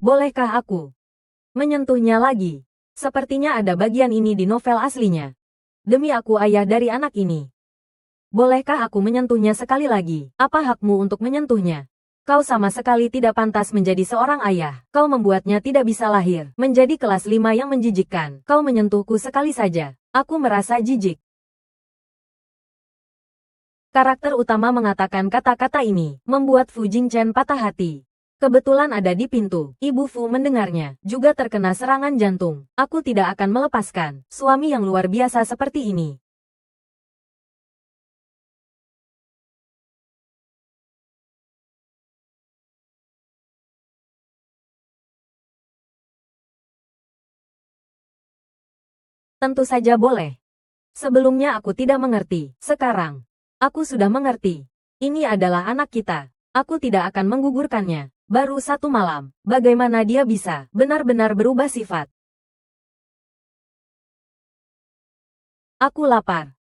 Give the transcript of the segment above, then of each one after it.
Bolehkah aku menyentuhnya lagi? Sepertinya ada bagian ini di novel aslinya. Demi aku ayah dari anak ini. Bolehkah aku menyentuhnya sekali lagi? Apa hakmu untuk menyentuhnya? Kau sama sekali tidak pantas menjadi seorang ayah. Kau membuatnya tidak bisa lahir. Menjadi kelas 5 yang menjijikkan. Kau menyentuhku sekali saja. Aku merasa jijik. Karakter utama mengatakan kata-kata ini, membuat Fu Jingchen patah hati. Kebetulan ada di pintu. Ibu Fu mendengarnya, juga terkena serangan jantung. Aku tidak akan melepaskan suami yang luar biasa seperti ini. Tentu saja boleh. Sebelumnya aku tidak mengerti. Sekarang, aku sudah mengerti. Ini adalah anak kita. Aku tidak akan menggugurkannya. Baru 1 malam. Bagaimana dia bisa benar-benar berubah sifat? Aku lapar.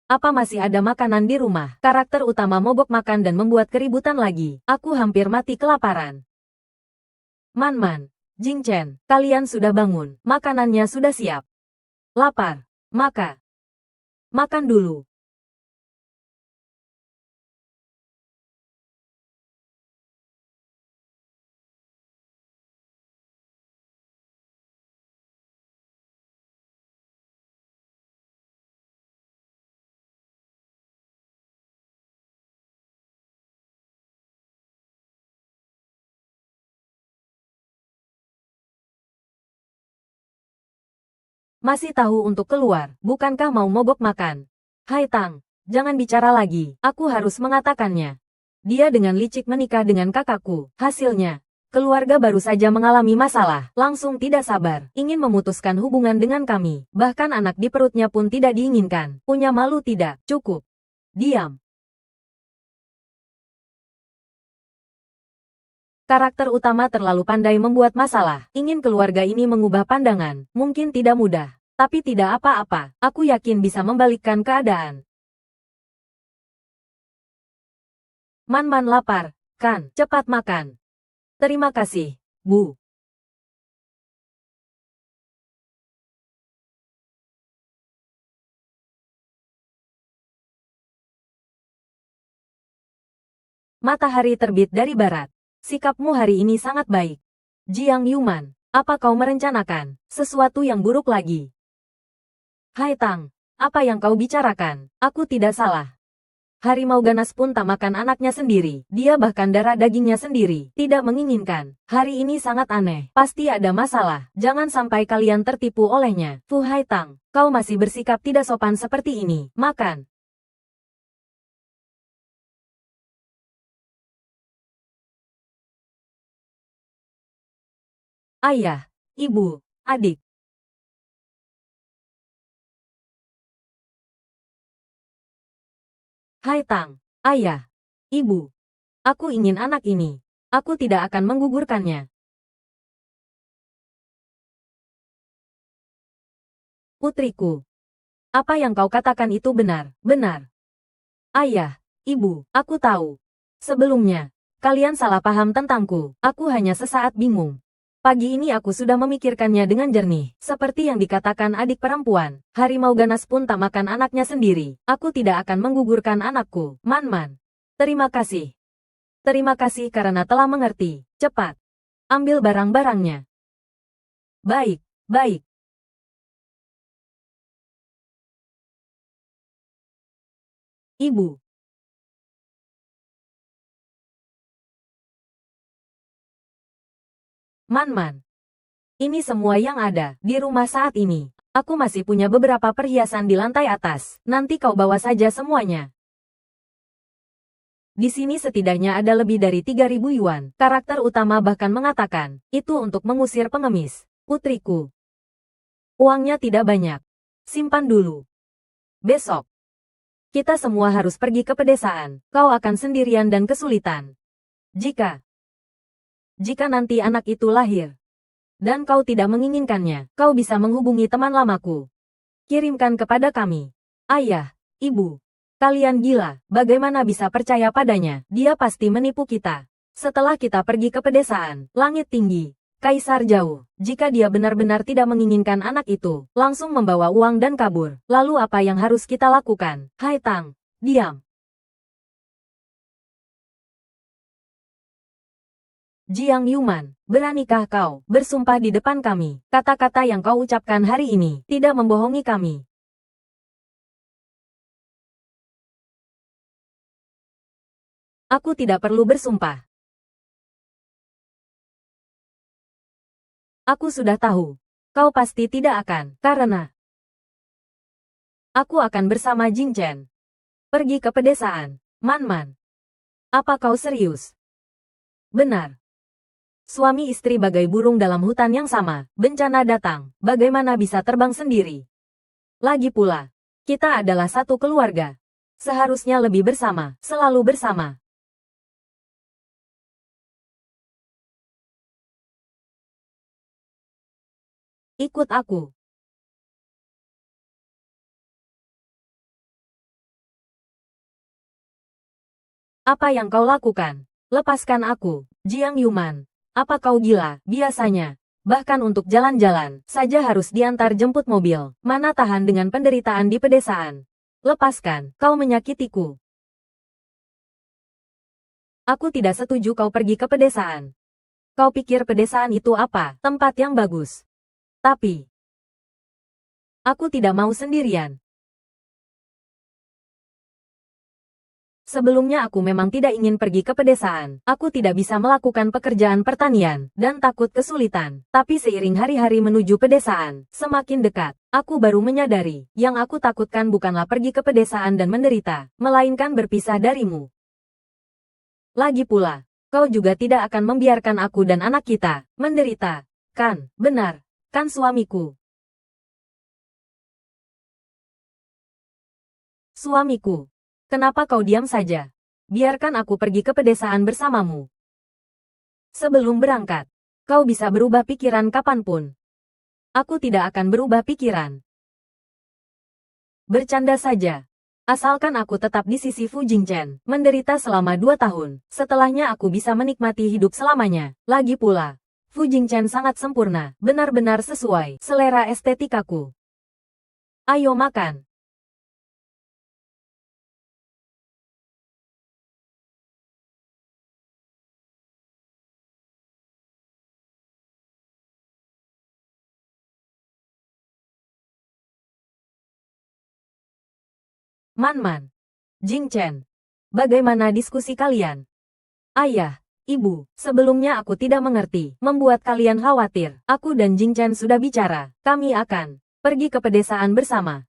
Apa masih ada makanan di rumah? Karakter utama mogok makan dan membuat keributan lagi. Aku hampir mati kelaparan. Man, Jingchen, kalian sudah bangun. Makanannya sudah siap. Lapar. Maka, makan dulu. Masih tahu untuk keluar, bukankah mau mogok makan? Hai Tang, jangan bicara lagi, aku harus mengatakannya. Dia dengan licik menikah dengan kakakku. Hasilnya, keluarga baru saja mengalami masalah, langsung tidak sabar, ingin memutuskan hubungan dengan kami. Bahkan anak di perutnya pun tidak diinginkan. Punya malu tidak? Cukup. Diam. Karakter utama terlalu pandai membuat masalah. Ingin keluarga ini mengubah pandangan. Mungkin tidak mudah. Tapi tidak apa-apa. Aku yakin bisa membalikkan keadaan. Man lapar, kan? Cepat makan. Terima kasih, Bu. Matahari terbit dari barat. Sikapmu hari ini sangat baik. Jiang Yuman, apa kau merencanakan sesuatu yang buruk lagi? Hai Tang, apa yang kau bicarakan? Aku tidak salah. Harimau ganas pun tak makan anaknya sendiri. Dia bahkan darah dagingnya sendiri. Tidak menginginkan. Hari ini sangat aneh. Pasti ada masalah. Jangan sampai kalian tertipu olehnya. Fu Hai Tang, kau masih bersikap tidak sopan seperti ini. Makan. Ayah, ibu, adik. Hai Tang, ayah, ibu. Aku ingin anak ini. Aku tidak akan menggugurkannya. Putriku. Apa yang kau katakan itu benar, benar. Ayah, ibu, aku tahu. Sebelumnya, kalian salah paham tentangku. Aku hanya sesaat bingung. Pagi ini aku sudah memikirkannya dengan jernih. Seperti yang dikatakan adik perempuan, harimau ganas pun tak makan anaknya sendiri. Aku tidak akan menggugurkan anakku. Man. Terima kasih. Terima kasih karena telah mengerti. Cepat. Ambil barang-barangnya. Baik, baik. Ibu. Man. Ini semua yang ada di rumah saat ini. Aku masih punya beberapa perhiasan di lantai atas. Nanti kau bawa saja semuanya. Di sini setidaknya ada lebih dari 3.000 yuan. Karakter utama bahkan mengatakan, itu untuk mengusir pengemis. Putriku. Uangnya tidak banyak. Simpan dulu. Besok. Kita semua harus pergi ke pedesaan. Kau akan sendirian dan kesulitan. Jika nanti anak itu lahir, dan kau tidak menginginkannya, kau bisa menghubungi teman lamaku. Kirimkan kepada kami. Ayah, ibu, kalian gila, bagaimana bisa percaya padanya? Dia pasti menipu kita. Setelah kita pergi ke pedesaan, langit tinggi, Kaisar jauh. Jika dia benar-benar tidak menginginkan anak itu, langsung membawa uang dan kabur. Lalu apa yang harus kita lakukan? Hai Tang, diam. Jiang Yuman, beranikah kau bersumpah di depan kami? Kata-kata yang kau ucapkan hari ini tidak membohongi kami. Aku tidak perlu bersumpah. Aku sudah tahu. Kau pasti tidak akan, karena aku akan bersama Jing Chen. Pergi ke pedesaan. Man-man. Apa kau serius? Benar. Suami istri bagai burung dalam hutan yang sama. Bencana datang. Bagaimana bisa terbang sendiri? Lagi pula, kita adalah satu keluarga. Seharusnya lebih bersama, selalu bersama. Ikut aku. Apa yang kau lakukan? Lepaskan aku, Jiang Yuman. Apa kau gila? Biasanya, bahkan untuk jalan-jalan, saja harus diantar jemput mobil. Mana tahan dengan penderitaan di pedesaan. Lepaskan, kau menyakitiku. Aku tidak setuju kau pergi ke pedesaan. Kau pikir pedesaan itu apa? Tempat yang bagus. Tapi, aku tidak mau sendirian. Sebelumnya aku memang tidak ingin pergi ke pedesaan. Aku tidak bisa melakukan pekerjaan pertanian, dan takut kesulitan. Tapi seiring hari-hari menuju pedesaan, semakin dekat, aku baru menyadari, yang aku takutkan bukanlah pergi ke pedesaan dan menderita, melainkan berpisah darimu. Lagi pula, kau juga tidak akan membiarkan aku dan anak kita menderita. Kan, benar, kan suamiku. Suamiku. Kenapa kau diam saja? Biarkan aku pergi ke pedesaan bersamamu. Sebelum berangkat, kau bisa berubah pikiran kapanpun. Aku tidak akan berubah pikiran. Bercanda saja. Asalkan aku tetap di sisi Fu Jingchen, menderita selama 2 tahun. Setelahnya aku bisa menikmati hidup selamanya. Lagi pula, Fu Jingchen sangat sempurna, benar-benar sesuai selera estetikaku. Ayo makan. Man-man. Jing Chen. Bagaimana diskusi kalian? Ayah, ibu, sebelumnya aku tidak mengerti, membuat kalian khawatir. Aku dan Jing Chen sudah bicara, kami akan pergi ke pedesaan bersama.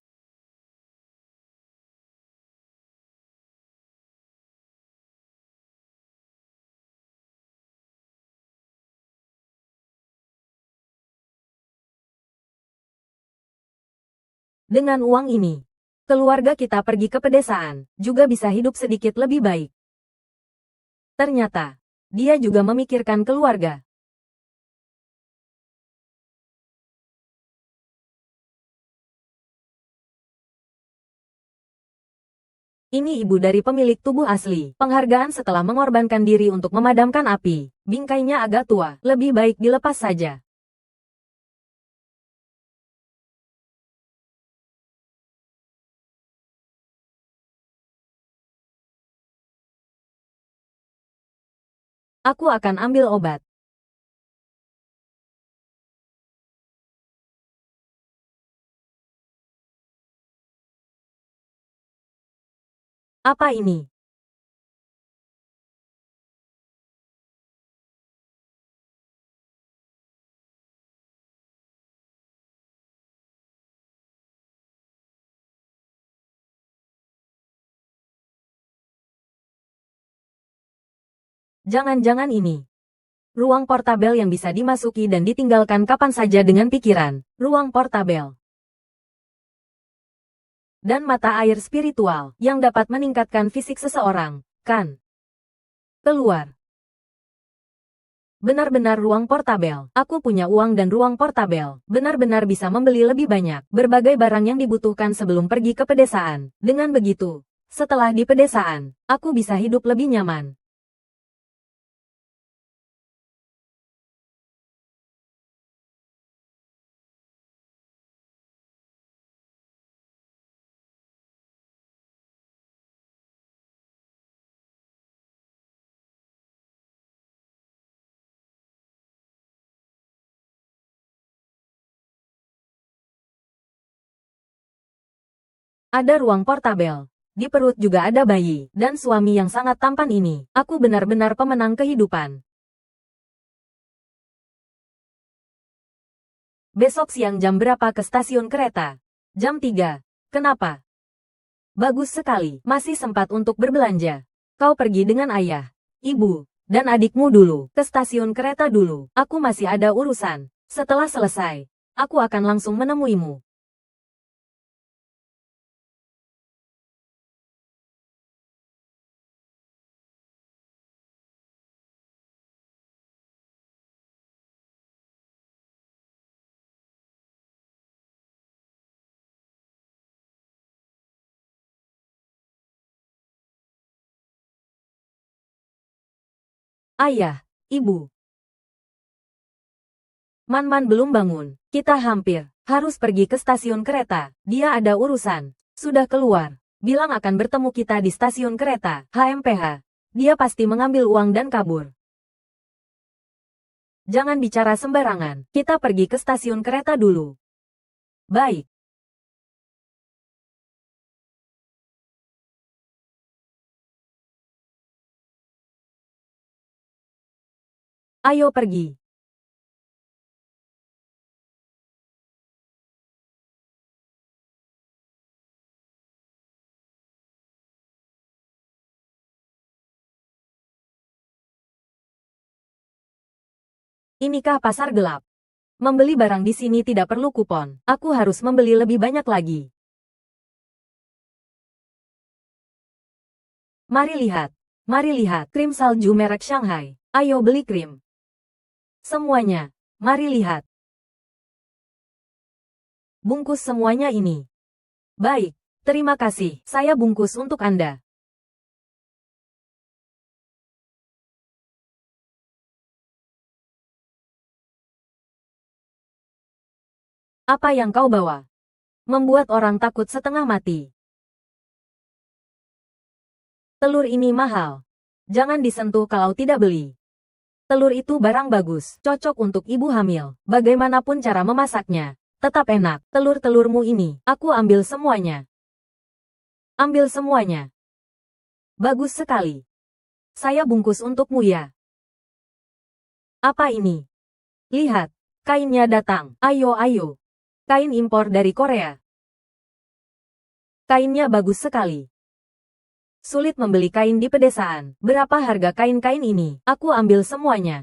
Dengan uang ini, keluarga kita pergi ke pedesaan, juga bisa hidup sedikit lebih baik. Ternyata, dia juga memikirkan keluarga. Ini ibu dari pemilik tubuh asli. Penghargaan setelah mengorbankan diri untuk memadamkan api. Bingkainya agak tua, lebih baik dilepas saja. Aku akan ambil obat. Apa ini? Jangan-jangan ini. Ruang portabel yang bisa dimasuki dan ditinggalkan kapan saja dengan pikiran. Ruang portabel. Dan mata air spiritual yang dapat meningkatkan fisik seseorang, kan? Keluar. Benar-benar ruang portabel. Aku punya uang dan ruang portabel. Benar-benar bisa membeli lebih banyak. Berbagai barang yang dibutuhkan sebelum pergi ke pedesaan. Dengan begitu, setelah di pedesaan, aku bisa hidup lebih nyaman. Ada ruang portabel. Di perut juga ada bayi, dan suami yang sangat tampan ini. Aku benar-benar pemenang kehidupan. Besok siang jam berapa ke stasiun kereta? Jam 3. Kenapa? Bagus sekali, masih sempat untuk berbelanja. Kau pergi dengan ayah, ibu, dan adikmu dulu, ke stasiun kereta dulu. Aku masih ada urusan. Setelah selesai, aku akan langsung menemuimu. Ayah, ibu. Man-Man belum bangun. Kita hampir harus pergi ke stasiun kereta. Dia ada urusan. Sudah keluar. Bilang akan bertemu kita di stasiun kereta. HMPH. Dia pasti mengambil uang dan kabur. Jangan bicara sembarangan. Kita pergi ke stasiun kereta dulu. Baik. Ayo pergi. Inikah pasar gelap? Membeli barang di sini tidak perlu kupon. Aku harus membeli lebih banyak lagi. Mari lihat. Mari lihat. Krim salju merek Shanghai. Ayo beli krim. Semuanya. Mari lihat. Bungkus semuanya ini. Baik. Terima kasih. Saya bungkus untuk Anda. Apa yang kau bawa? Membuat orang takut setengah mati. Telur ini mahal. Jangan disentuh kalau tidak beli. Telur itu barang bagus, cocok untuk ibu hamil. Bagaimanapun cara memasaknya, tetap enak. Telur-telurmu ini, aku ambil semuanya. Ambil semuanya. Bagus sekali. Saya bungkus untukmu ya. Apa ini? Lihat, kainnya datang. Ayo, ayo. Kain impor dari Korea. Kainnya bagus sekali. Sulit membeli kain di pedesaan. Berapa harga kain-kain ini? Aku ambil semuanya.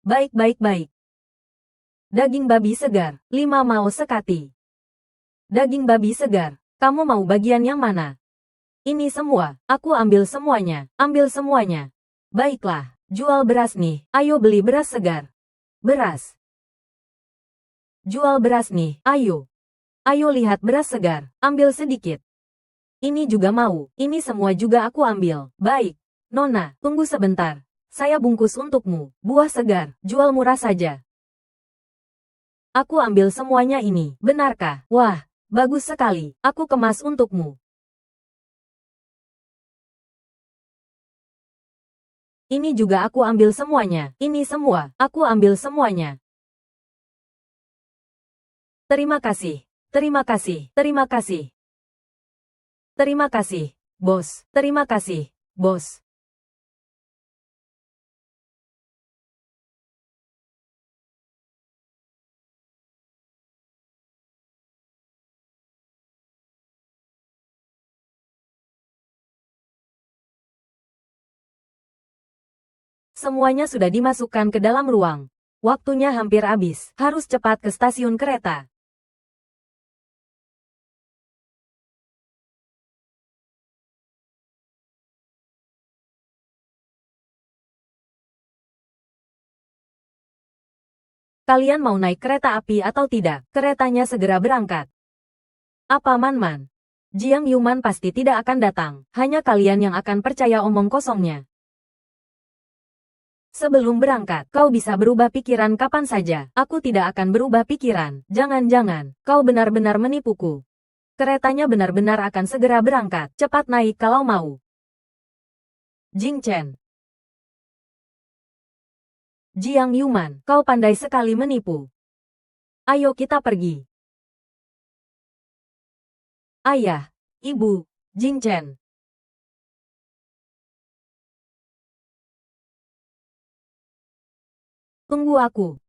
Baik, baik, baik. Daging babi segar. 5 mau sekati. Daging babi segar. Kamu mau bagian yang mana? Ini semua. Aku ambil semuanya. Ambil semuanya. Baiklah. Jual beras nih. Ayo beli beras segar. Beras. Jual beras nih. Ayo. Ayo lihat beras segar. Ambil sedikit. Ini juga mau. Ini semua juga aku ambil. Baik. Nona, tunggu sebentar. Saya bungkus untukmu. Buah segar. Jual murah saja. Aku ambil semuanya ini. Benarkah? Wah, bagus sekali. Aku kemas untukmu. Ini juga aku ambil semuanya. Ini semua. Aku ambil semuanya. Terima kasih. Terima kasih. Terima kasih. Terima kasih, bos. Terima kasih, bos. Semuanya sudah dimasukkan ke dalam ruang. Waktunya hampir habis. Harus cepat ke stasiun kereta. Kalian mau naik kereta api atau tidak? Keretanya segera berangkat. Apa Man-Man? Jiang Yuman pasti tidak akan datang. Hanya kalian yang akan percaya omong kosongnya. Sebelum berangkat, kau bisa berubah pikiran kapan saja. Aku tidak akan berubah pikiran. Jangan-jangan, kau benar-benar menipuku. Keretanya benar-benar akan segera berangkat. Cepat naik kalau mau. Jing Chen. Jiang Yuman, kau pandai sekali menipu. Ayo kita pergi. Ayah, Ibu, Jing Chen. Tunggu aku.